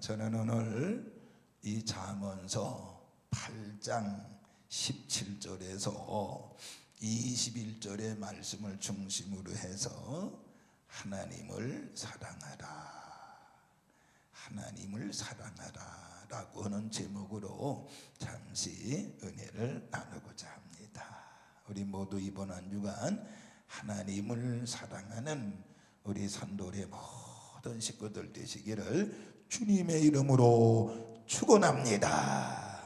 저는 오늘 이 잠언서 8장 17절에서 21절의 말씀을 중심으로 해서 하나님을 사랑하라, 하나님을 사랑하라 라고 하는 제목으로 잠시 은혜를 나누고자 합니다. 우리 모두 이번 한 주간 하나님을 사랑하는 우리 산돌의 모든 식구들 되시기를 주님의 이름으로 축원합니다.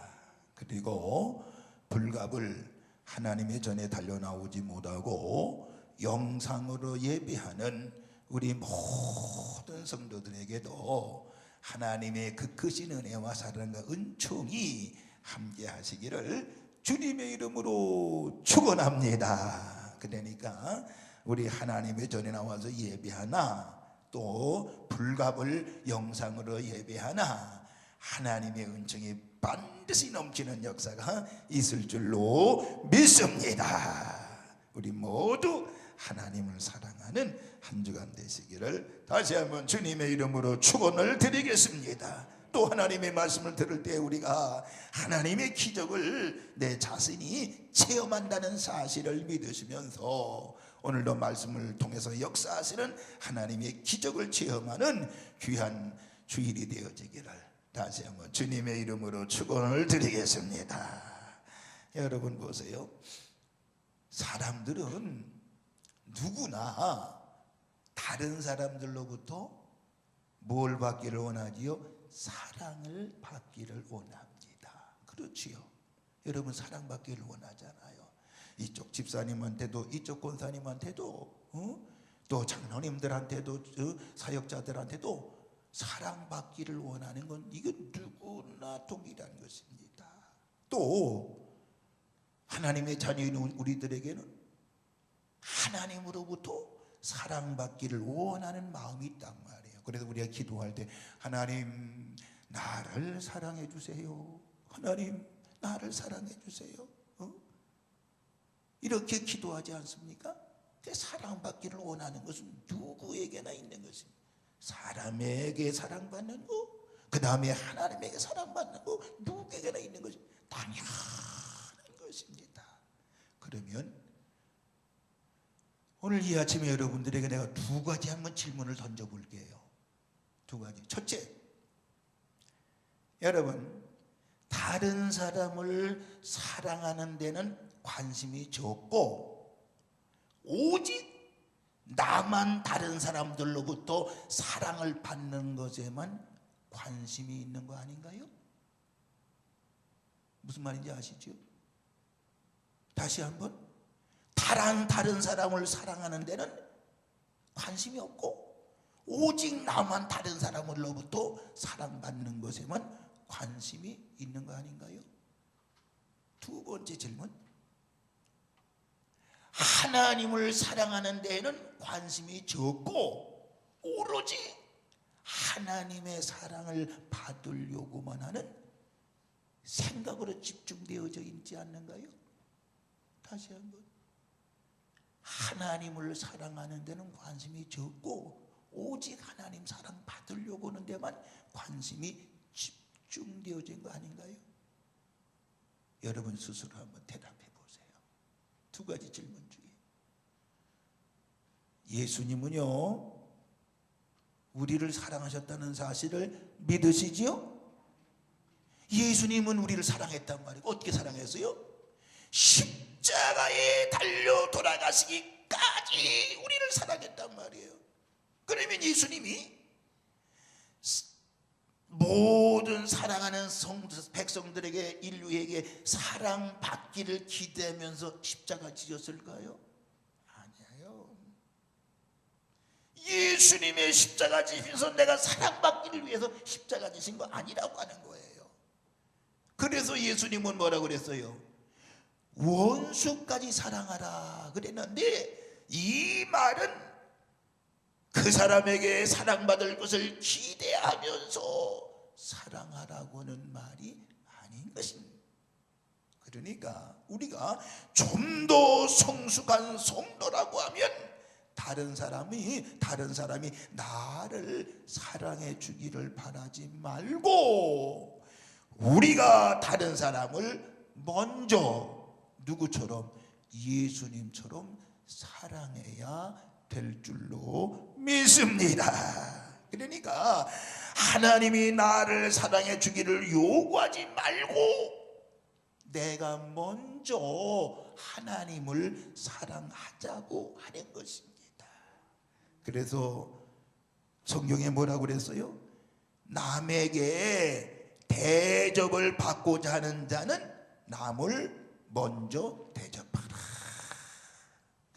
그리고 불갑을 하나님의 전에 달려나오지 못하고 영상으로 예배하는 우리 모든 성도들에게도 하나님의 그 크신 은혜와 사랑과 은총이 함께 하시기를 주님의 이름으로 축원합니다. 그러니까 우리 하나님의 전에 나와서 예배하나 또 불갑을 영상으로 예배하나 하나님의 은총이 반드시 넘치는 역사가 있을 줄로 믿습니다. 우리 모두 하나님을 사랑하는 한 주간 되시기를 다시 한번 주님의 이름으로 축원을 드리겠습니다. 또 하나님의 말씀을 들을 때 우리가 하나님의 기적을 내 자신이 체험한다는 사실을 믿으시면서 오늘도 말씀을 통해서 역사하시는 하나님의 기적을 체험하는 귀한 주일이 되어지기를 다시 한번 주님의 이름으로 축원을 드리겠습니다. 여러분 보세요. 사람들은 누구나 다른 사람들로부터 뭘 받기를 원하지요? 사랑을 받기를 원합니다. 그렇지요. 여러분 사랑받기를 원하잖아요. 이쪽 집사님한테도 이쪽 권사님한테도 또 장로님들한테도 사역자들한테도 사랑받기를 원하는 건 이건 누구나 동일한 것입니다. 또 하나님의 자녀인 우리들에게는 하나님으로부터 사랑받기를 원하는 마음이 있단 말이에요. 그래서 우리가 기도할 때 하나님 나를 사랑해 주세요. 하나님 나를 사랑해 주세요. 이렇게 기도하지 않습니까? 사랑받기를 원하는 것은 누구에게나 있는 것입니다. 사람에게 사랑받는 거, 그 다음에 하나님에게 사랑받는 거, 누구에게나 있는 것이 당연한 것입니다. 그러면 오늘 이 아침에 여러분들에게 내가 두 가지 한번 질문을 던져볼게요. 두 가지. 첫째, 여러분 다른 사람을 사랑하는 데는 관심이 적고 오직 나만 다른 사람들로부터 사랑을 받는 것에만 관심이 있는 거 아닌가요? 무슨 말인지 아시죠? 다시 한번 다른 사람을 사랑하는 데는 관심이 없고 오직 나만 다른 사람으로부터 사랑받는 것에만 관심이 있는 거 아닌가요? 두 번째 질문, 하나님을 사랑하는 데에는 관심이 적고 오로지 하나님의 사랑을 받으려고만 하는 생각으로 집중되어져 있지 않는가요? 다시 한번, 하나님을 사랑하는 데는 관심이 적고 오직 하나님 사랑 받으려고 하는 데만 관심이 집중되어진 거 아닌가요? 여러분 스스로 한번 대답해 보세요. 두 가지 질문 중에 예수님은요 우리를 사랑하셨다는 사실을 믿으시지요? 예수님은 우리를 사랑했단 말이에요. 어떻게 사랑했어요? 십자가에 달려 돌아가시기까지 우리를 사랑했단 말이에요. 그러면 예수님이 모든 사랑하는 백성들에게, 인류에게 사랑받기를 기대하면서 십자가 지셨을까요? 아니에요. 예수님의 십자가 지시면서 내가 사랑받기를 위해서 십자가 지신 거 아니라고 하는 거예요. 그래서 예수님은 뭐라고 그랬어요? 원수까지 사랑하라 그랬는데 이 말은 그 사람에게 사랑받을 것을 기대하면서 사랑하라고 하는 말이 아닌 것입니다. 그러니까 우리가 좀 더 성숙한 성도라고 하면 다른 사람이 나를 사랑해 주기를 바라지 말고 우리가 다른 사람을 먼저 누구처럼? 예수님처럼 사랑해야 될 줄로 믿습니다. 그러니까 하나님이 나를 사랑해 주기를 요구하지 말고 내가 먼저 하나님을 사랑하자고 하는 것입니다. 그래서 성경에 뭐라고 그랬어요? 남에게 대접을 받고자 하는 자는 남을 먼저 대접하라.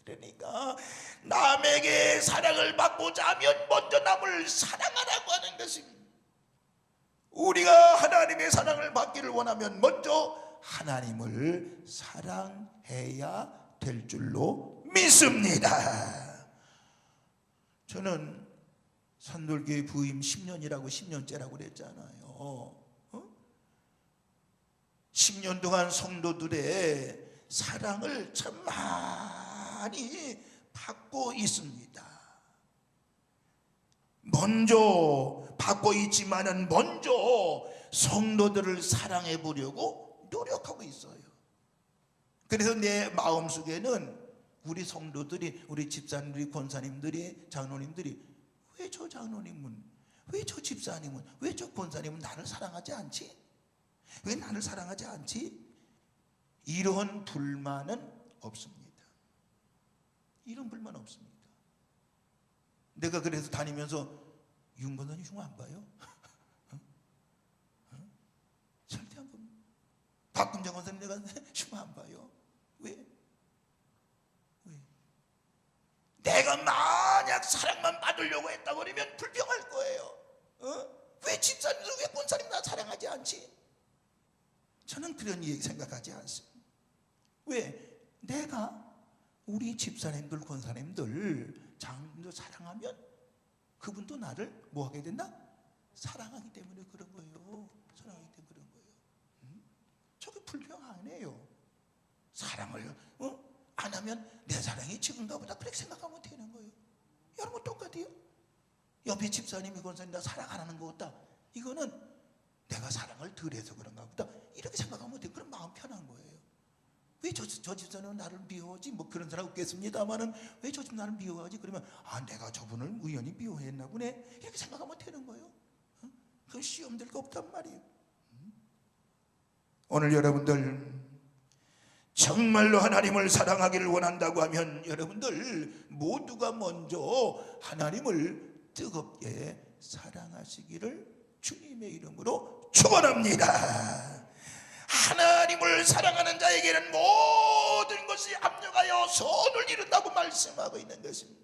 그러니까 남에게 사랑을 받고자 하면 먼저 남을 사랑하라고 하는 것입니다. 우리가 하나님의 사랑을 받기를 원하면 먼저 하나님을 사랑해야 될 줄로 믿습니다. 저는 산돌교회 부임 10년이라고 10년째라고 그랬잖아요. 10년 동안 성도들의 사랑을 참 많이 받고 있습니다. 먼저 받고 있지만은 먼저 성도들을 사랑해 보려고 노력하고 있어요. 그래서 내 마음속에는 우리 성도들이, 우리 집사님들이, 권사님들이, 장로님들이 왜 저 장로님은, 왜 저 집사님은, 왜 저 권사님은 나를 사랑하지 않지? 왜 나를 사랑하지 않지? 이런 불만은 없습니다. 이런 불만 없습니다. 내가 그래서 다니면서 윤 권사님 흉 안 봐요? 절대 안 봅니다. 박금정 권사님 내가 흉 안 봐요. 왜? 내가 만약 사랑만 받으려고 했다 그러면 불평할 거예요. 왜 집사님, 왜 권사님 나 사랑하지 않지? 저는 그런 얘기 생각하지 않습니다. 왜? 내가 우리 집사님들, 권사님들, 장로님들 사랑하면 그분도 나를 뭐 하게 된다? 사랑하기 때문에 그런 거예요. 사랑하기 때문에 그런 거예요. 저게 불평 안 해요. 사랑을 안 하면 내 사랑이 적은가 보다 그렇게 생각하면 되는 거예요. 여러분 똑같아요. 옆에 집사님이, 권사님 나 사랑 안 하는 거 같다. 이거는 내가 사랑을 덜 해서 그런가 보다 이렇게 생각하면 돼요. 그럼 마음 편한 거예요. 왜 저 집사님은 나를 미워하지? 뭐 그런 사람 없겠습니다만은 왜 저 집 나를 미워하지? 그러면 내가 저분을 우연히 미워했나 보네 이렇게 생각하면 되는 거예요. 그건 시험 될 거 없단 말이에요. 오늘 여러분들 정말로 하나님을 사랑하기를 원한다고 하면 여러분들 모두가 먼저 하나님을 뜨겁게 사랑하시기를 주님의 이름으로 축원합니다. 하나님을 사랑하는 자에게는 모든 것이 합력하여 선을 이룬다고 말씀하고 있는 것입니다.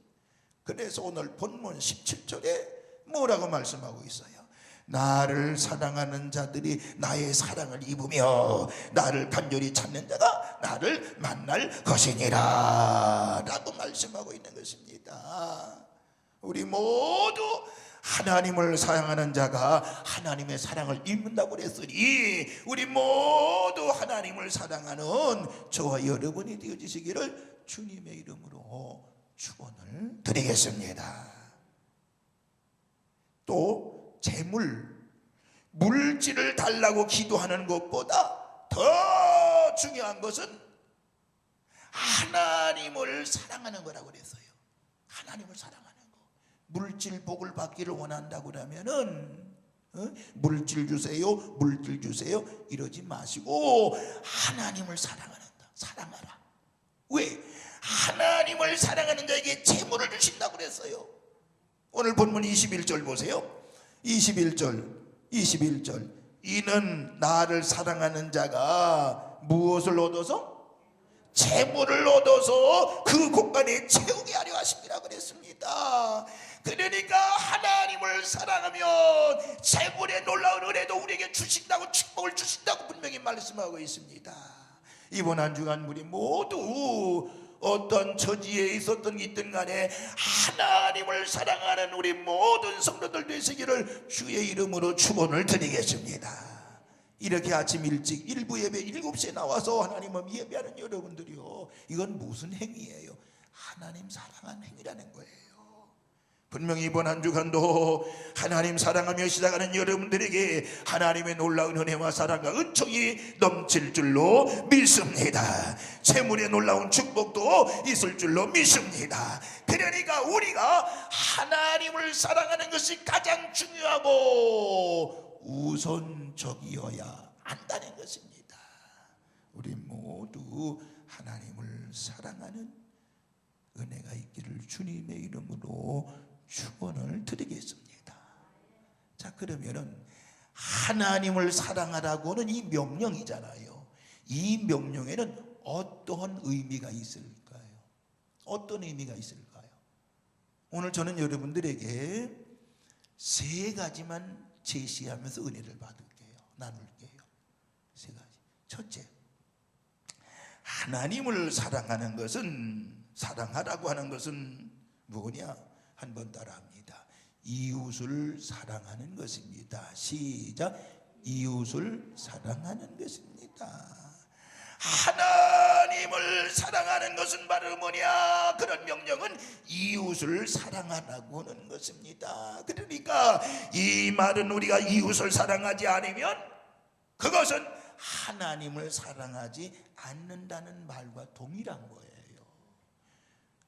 그래서 오늘 본문 17절에 뭐라고 말씀하고 있어요? 나를 사랑하는 자들이 나의 사랑을 입으며 나를 간절히 찾는 자가 나를 만날 것이니라 라고 말씀하고 있는 것입니다. 우리 모두 하나님을 사랑하는 자가 하나님의 사랑을 입는다고 그랬으니 우리 모두 하나님을 사랑하는 저와 여러분이 되어주시기를 주님의 이름으로 축원을 드리겠습니다. 또 재물, 물질을 달라고 기도하는 것보다 더 중요한 것은 하나님을 사랑하는 거라고 그랬어요. 하나님을 사랑하는 거. 물질 복을 받기를 원한다고 그러면은 물질 주세요, 물질 주세요 이러지 마시고 하나님을 사랑한다. 사랑하라. 왜? 하나님을 사랑하는 자에게 재물을 주신다고 그랬어요. 오늘 본문 21절 보세요. 21절 이는 나를 사랑하는 자가 무엇을 얻어서? 재물을 얻어서 그 곳간에 채우게 하려 하십니다 그랬습니다. 그러니까 하나님을 사랑하면 재물의 놀라운 은혜도 우리에게 주신다고, 축복을 주신다고 분명히 말씀하고 있습니다. 이번 한 주간 우리 모두 어떤 처지에 있었던 있든 간에 하나님을 사랑하는 우리 모든 성도들 되시기를 주의 이름으로 축원을 드리겠습니다. 이렇게 아침 일찍 일부 예배 7시에 나와서 하나님을 예배하는 여러분들이요, 이건 무슨 행위예요? 하나님 사랑하는 행위라는 거예요. 분명히 이번 한 주간도 하나님 사랑하며 시작하는 여러분들에게 하나님의 놀라운 은혜와 사랑과 은총이 넘칠 줄로 믿습니다. 재물의 놀라운 축복도 있을 줄로 믿습니다. 그러니까 우리가 하나님을 사랑하는 것이 가장 중요하고 우선적이어야 한다는 것입니다. 우리 모두 하나님을 사랑하는 은혜가 있기를 주님의 이름으로 축원을 드리겠습니다. 자, 그러면은 하나님을 사랑하라고는 이 명령이잖아요. 이 명령에는 어떤 의미가 있을까요? 어떤 의미가 있을까요? 오늘 저는 여러분들에게 세 가지만 제시하면서 은혜를 받을게요. 나눌게요. 세 가지. 첫째, 하나님을 사랑하는 것은, 사랑하라고 하는 것은 뭐냐? 한번 따라합니다. 이웃을 사랑하는 것입니다. 시작. 이웃을 사랑하는 것입니다. 하나님을 사랑하는 것은 바로 뭐냐? 그런 명령은 이웃을 사랑하라고 하는 것입니다. 그러니까 이 말은 우리가 이웃을 사랑하지 않으면 그것은 하나님을 사랑하지 않는다는 말과 동일한 거예요.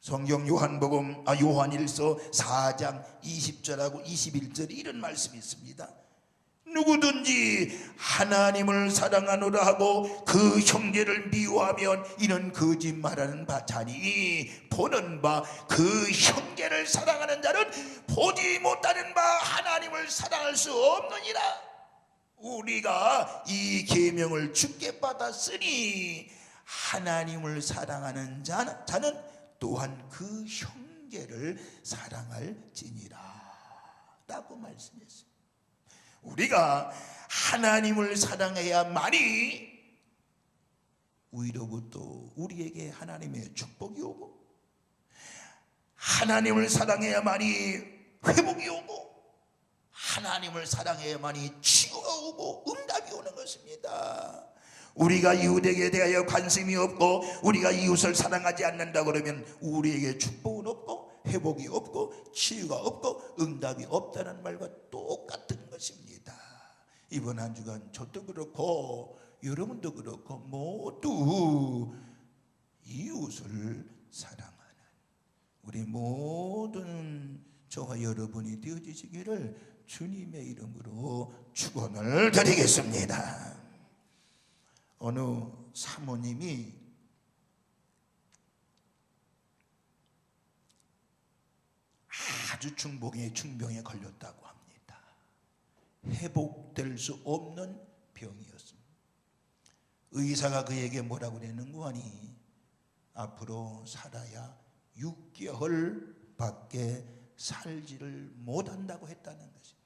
성경 요한복음 요한일서 4장 20절하고 21절에 이런 말씀이 있습니다. 누구든지 하나님을 사랑하노라 하고 그 형제를 미워하면 이는 거짓말하는 바자니 보는 바 그 형제를 사랑하는 자는 보지 못하는 바 하나님을 사랑할 수 없느니라. 우리가 이 계명을 주께 받았으니 하나님을 사랑하는 자는 또한 그 형제를 사랑할지니라 라고 말씀했어요. 우리가 하나님을 사랑해야만이 위로부터 우리에게 하나님의 축복이 오고, 하나님을 사랑해야만이 회복이 오고, 하나님을 사랑해야만이 치유가 오고 응답이 오는 것입니다. 우리가 이웃에게 대하여 관심이 없고 우리가 이웃을 사랑하지 않는다 그러면 우리에게 축복은 없고 회복이 없고 치유가 없고 응답이 없다는 말과 똑같은 것입니다. 이번 한 주간 저도 그렇고 여러분도 그렇고 모두 이웃을 사랑하는 우리 모든 저와 여러분이 되어지시기를 주님의 이름으로 축원을 드리겠습니다. 어느 사모님이 아주 중병에 걸렸다고 합니다. 회복될 수 없는 병이었습니다. 의사가 그에게 뭐라고 그랬는고 하니 앞으로 살아야 6개월밖에 살지를 못한다고 했다는 것입니다.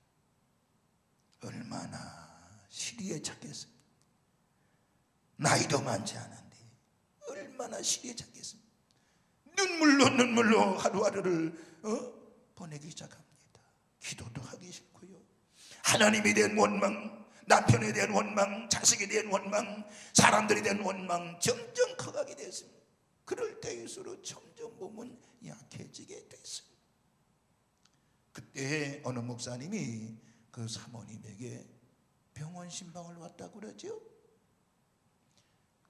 얼마나 시리에 찼겠습니까? 나이도 많지 않은데 얼마나 시리에 찼겠습니까? 눈물로 하루하루를 보내기 시작합니다. 기도도 하기 싫고요. 하나님에 대한 원망, 남편에 대한 원망, 자식에 대한 원망, 사람들에 대한 원망 점점 커가게 됐습니다. 그럴 때일수록 점점 몸은 약해지게 됐습니다. 그때 어느 목사님이 그 사모님에게 병원 신방을 왔다고 그러죠.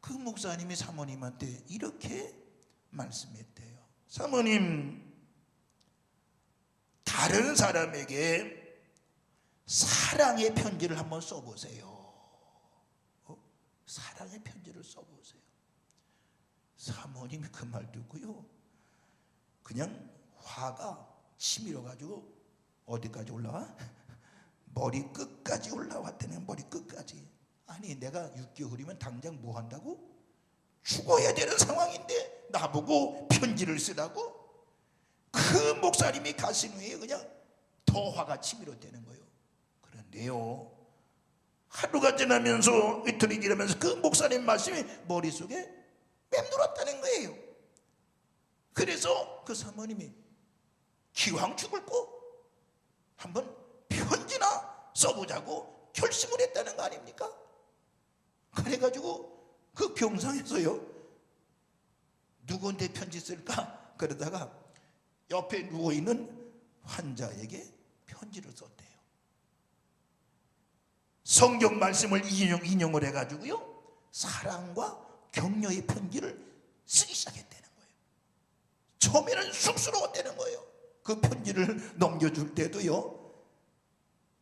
그 목사님이 사모님한테 이렇게 말씀했대요. 사모님, 다른 사람에게 사랑의 편지를 한번 써보세요. 사랑의 편지를 써보세요. 사모님이 그 말 듣고요, 그냥 화가 치밀어가지고 어디까지 올라와? 머리 끝까지 올라왔다네. 머리 끝까지. 아니, 내가 6개월이면 당장 뭐 한다고? 죽어야 되는 상황인데 나보고 편지를 쓰라고? 그 목사님이 가신 후에 그냥 더 화가 치밀어대는 거예요. 그런데요, 하루가 지나면서 이틀이 지나면서 그 목사님 말씀이 머릿속에 맴돌았다는 거예요. 그래서 그 사모님이 기왕 죽을 거 한번 편지나 써보자고 결심을 했다는 거 아닙니까? 그래가지고 그 병상에서요, 누구한테 편지 쓸까 그러다가 옆에 누워있는 환자에게 편지를 썼대요. 성경 말씀을 인용을 해가지고요, 사랑과 격려의 편지를 쓰기 시작했다는 거예요. 처음에는 쑥스러웠다는 거예요. 그 편지를 넘겨줄 때도요,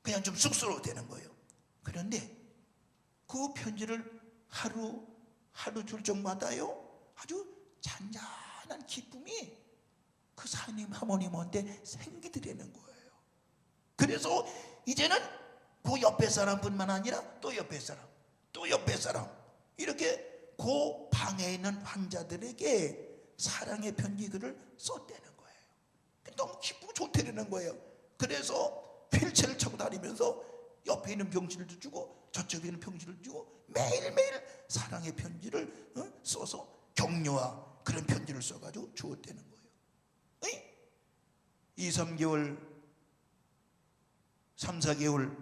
그냥 좀 쑥스러웠다는 거예요. 그런데 그 편지를 하루 줄 적마다요, 아주 잔잔한 기쁨이 그 사님 하모님한테 생기더라는 거예요. 그래서 이제는 그 옆에 사람뿐만 아니라 또 옆에 사람, 또 옆에 사람, 이렇게 그 방에 있는 환자들에게 사랑의 편지글을 썼다는 거예요. 너무 기쁘고 좋다는 거예요. 그래서 휠체어를 차고 다니면서 옆에 있는 병실도 주고 저쪽에 있는 병실을 주고 매일매일 사랑의 편지를 써서 격려와 그런 편지를 써가지고 주었다는 거예요. 2, 3개월 3, 4개월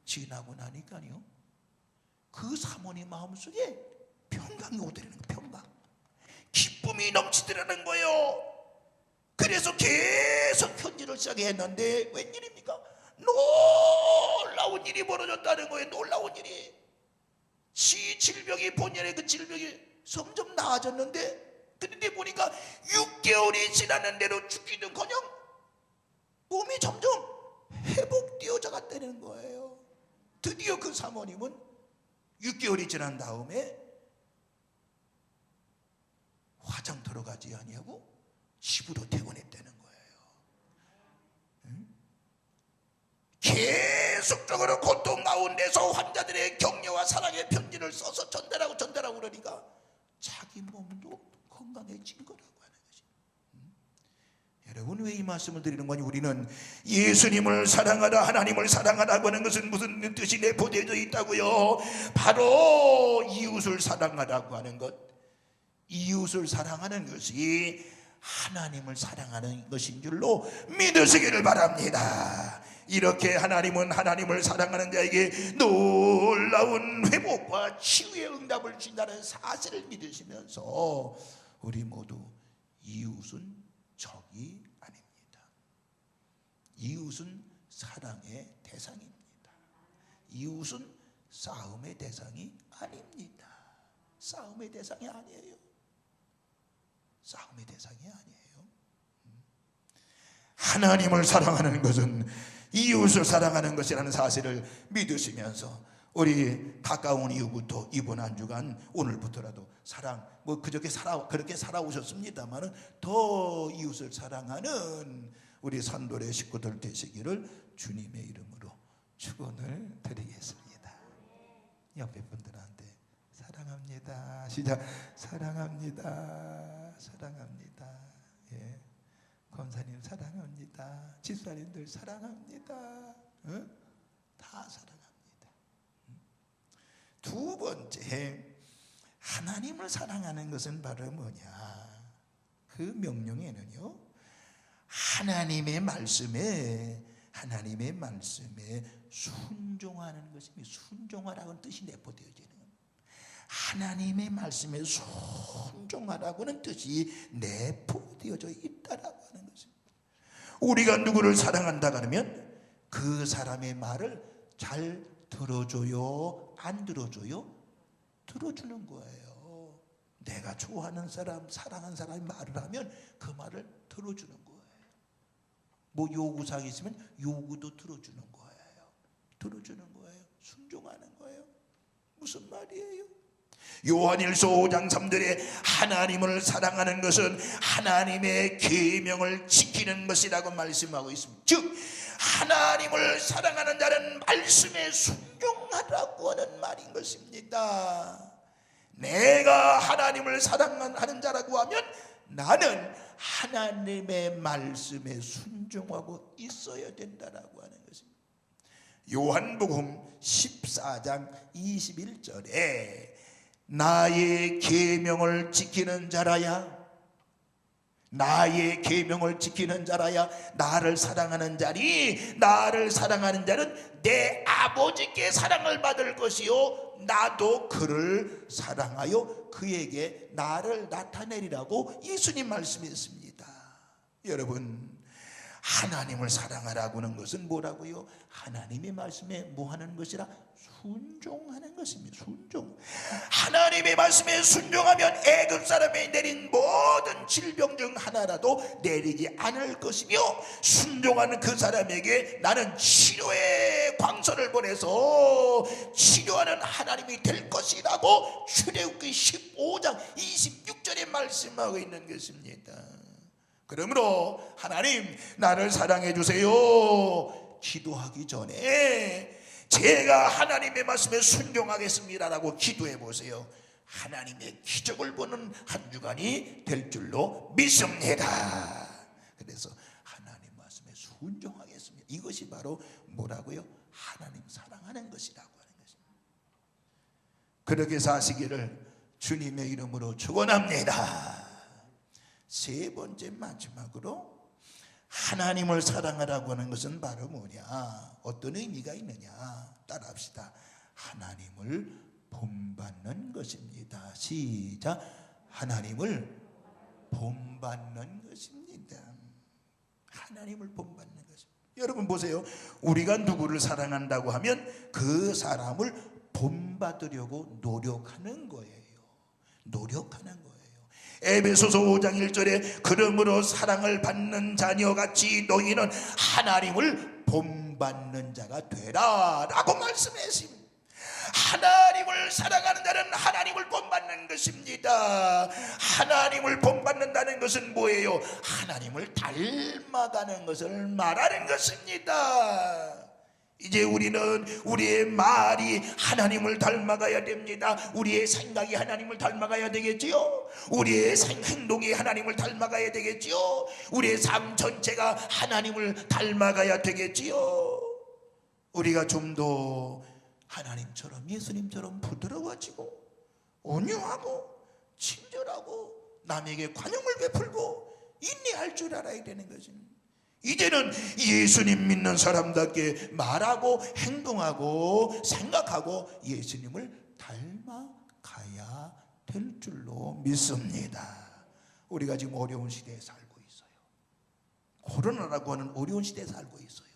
지나고 나니까요, 그 사모님 마음속에 평강이 오더라는 거예요. 평강, 기쁨이 넘치더라는 거예요. 그래서 계속 편지를 시작했는데 웬일입니까? 놀라운 일이 벌어졌다는 거예요. 놀라운 일이. 질병이, 본연의 그 질병이 점점 나아졌는데, 그런데 보니까 6개월이 지났는데도 죽기는커녕 몸이 점점 회복되어져 갔다는 거예요. 드디어 그 사모님은 6개월이 지난 다음에 화장터로 가지 아니하고 집으로 퇴원했다는 거예요. 계속적으로 고통 가운데서 환자들의 격려와 사랑의 편지를 써서 전달하고 그러니까 자기 몸도 건강해진 거라고 하는 것이. 여러분, 왜 이 말씀을 드리는 거니? 우리는 예수님을 사랑하라, 하나님을 사랑하라고 하는 것은 무슨 뜻이 내포되어 있다고요? 바로 이웃을 사랑하라고 하는 것, 이웃을 사랑하는 것이 하나님을 사랑하는 것인 줄로 믿으시기를 바랍니다. 이렇게 하나님은 하나님을 사랑하는 자에게 놀라운 회복과 치유의 응답을 주신다는 사실을 믿으시면서 우리 모두 이웃은 적이 아닙니다. 이웃은 사랑의 대상입니다. 이웃은 싸움의 대상이 아닙니다. 싸움의 대상이 아니에요. 싸움의 대상이 아니에요. 하나님을 사랑하는 것은 이웃을 사랑하는 것이라는 사실을 믿으시면서 우리 가까운 이후부터 이번 한 주간 오늘부터라도 사랑, 그렇게 살아오셨습니다만 더 이웃을 사랑하는 우리 산돌의 식구들 되시기를 주님의 이름으로 축원을 드리겠습니다. 옆에 분들한테 사랑합니다. 시작. 사랑합니다. 사랑합니다. 예. 권사님 사랑합니다. 집사님들 사랑합니다. 다 사랑합니다. 두 번째, 하나님을 사랑하는 것은 바로 뭐냐? 그 명령에는요, 하나님의 말씀에 순종하는 것입니다. 순종하라고는 뜻이 내포되어지는 겁니다. 하나님의 말씀에 순종하라고는 뜻이 내포되어져 있다라고 하는 것입니다. 우리가 누구를 사랑한다 그러면 그 사람의 말을 잘 들어줘요? 안 들어줘요? 들어주는 거예요. 내가 좋아하는 사람, 사랑하는 사람이 말을 하면 그 말을 들어주는 거예요. 뭐 요구사항이 있으면 요구도 들어주는 거예요. 들어주는 거예요. 순종하는 거예요. 무슨 말이에요? 요한일서 5장 3절에 하나님을 사랑하는 것은 하나님의 계명을 지키는 것이라고 말씀하고 있습니다. 즉 하나님을 사랑하는 자는 말씀에 순종하라고 하는 말인 것입니다. 내가 하나님을 사랑하는 자라고 하면 나는 하나님의 말씀에 순종하고 있어야 된다라고 하는 것입니다. 요한복음 14장 21절에 나의 계명을 지키는 자라야, 나의 계명을 지키는 자라야 나를 사랑하는 자니, 나를 사랑하는 자는 내 아버지께 사랑을 받을 것이요 나도 그를 사랑하여 그에게 나를 나타내리라고 예수님 말씀했습니다. 여러분, 하나님을 사랑하라고 하는 것은 뭐라고요? 하나님의 말씀에 뭐 하는 것이라? 순종하는 것입니다. 순종. 하나님의 말씀에 순종하면 애굽 사람이 내린 모든 질병 중 하나라도 내리지 않을 것이며, 순종하는 그 사람에게 나는 치료의 광선을 보내서 치료하는 하나님이 될 것이라고 출애굽기 15장 26절에 말씀하고 있는 것입니다. 그러므로 하나님, 나를 사랑해 주세요 기도하기 전에 제가 하나님의 말씀에 순종하겠습니다라고 기도해 보세요. 하나님의 기적을 보는 한 주간이 될 줄로 믿습니다. 그래서 하나님 말씀에 순종하겠습니다. 이것이 바로 뭐라고요? 하나님 사랑하는 것이라고 하는 것입니다. 그렇게 사시기를 주님의 이름으로 축원합니다. 세 번째, 마지막으로 하나님을 사랑하라고 하는 것은 바로 뭐냐? 어떤 의미가 있느냐? 따라합시다. 하나님을 본받는 것입니다. 시작. 하나님을 본받는 것입니다. 하나님을 본받는 것입니다. 여러분 보세요. 우리가 누구를 사랑한다고 하면 그 사람을 본받으려고 노력하는 거예요. 노력하는 거예요. 에베소서 5장 1절에 그러므로 사랑을 받는 자녀같이 너희는 하나님을 본받는 자가 되라 라고 말씀했습니다. 하나님을 사랑하는 자는 하나님을 본받는 것입니다. 하나님을 본받는다는 것은 뭐예요? 하나님을 닮아가는 것을 말하는 것입니다. 이제 우리는 우리의 말이 하나님을 닮아가야 됩니다. 우리의 생각이 하나님을 닮아가야 되겠지요. 우리의 행동이 하나님을 닮아가야 되겠지요. 우리의 삶 전체가 하나님을 닮아가야 되겠지요. 우리가 좀 더 하나님처럼, 예수님처럼 부드러워지고 온유하고 친절하고 남에게 관용을 베풀고 인내할 줄 알아야 되는 것입니다. 이제는 예수님 믿는 사람답게 말하고 행동하고 생각하고 예수님을 닮아가야 될 줄로 믿습니다. 우리가 지금 어려운 시대에 살고 있어요. 코로나라고 하는 어려운 시대에 살고 있어요.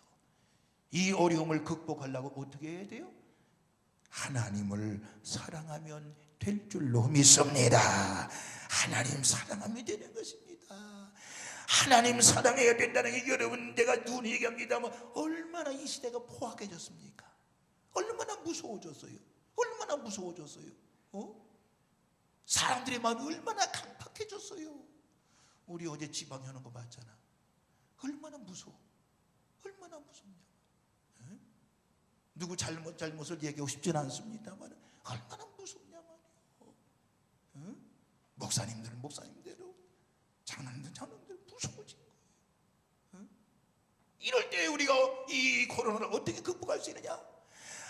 이 어려움을 극복하려고 어떻게 해야 돼요? 하나님을 사랑하면 될 줄로 믿습니다. 하나님 사랑하면 되는 것입니다. 하나님 사랑해야 된다는 게, 여러분, 내가 눈이 얘기합니다만 얼마나 이 시대가 포악해졌습니까? 얼마나 무서워졌어요. 얼마나 무서워졌어요. 사람들의 마음이 얼마나 강팍해졌어요. 우리 어제 지방 하는 거 봤잖아. 얼마나 무서워. 얼마나 무섭냐. 누구 잘못을 얘기하고 싶지는 않습니다만 얼마나 무섭냐 말이에요. 목사님들은 목사님대로, 장로님들은 장로님대로 무서워진 거예요. 이럴 때 우리가 이 코로나를 어떻게 극복할 수 있느냐?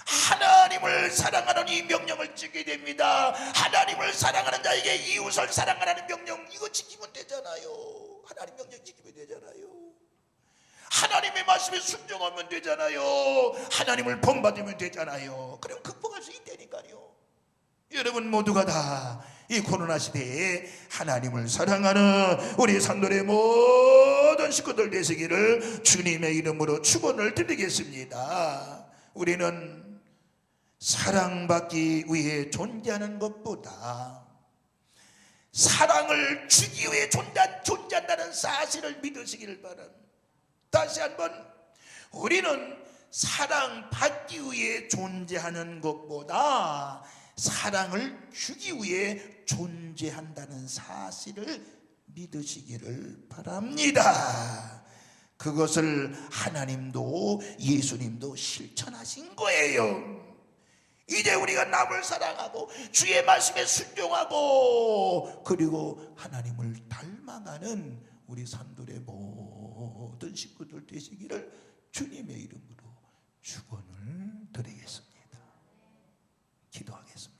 하나님을 사랑하는 이 명령을 지키게 됩니다. 하나님을 사랑하는 자에게 이웃을 사랑하라는 명령, 이거 지키면 되잖아요. 하나님 명령 지키면 되잖아요. 하나님의 말씀에 순종하면 되잖아요. 하나님을 본받으면 되잖아요. 그럼 극복할 수 있다니까요. 여러분 모두가 다 이 코로나 시대에 하나님을 사랑하는 우리 산돌의 모든 식구들 되시기를 주님의 이름으로 축원을 드리겠습니다. 우리는 사랑받기 위해 존재하는 것보다 사랑을 주기 위해 존재한다는 사실을 믿으시기를 바랍니다. 다시 한번, 우리는 사랑받기 위해 존재하는 것보다 사랑을 주기 위해 존재한다는 사실을 믿으시기를 바랍니다. 그것을 하나님도 예수님도 실천하신 거예요. 이제 우리가 남을 사랑하고 주의 말씀에 순종하고 그리고 하나님을 닮아가는 우리 산돌의 모든 식구들 되시기를 주님의 이름으로 축원을 드리겠습니다. 기도하겠습니다.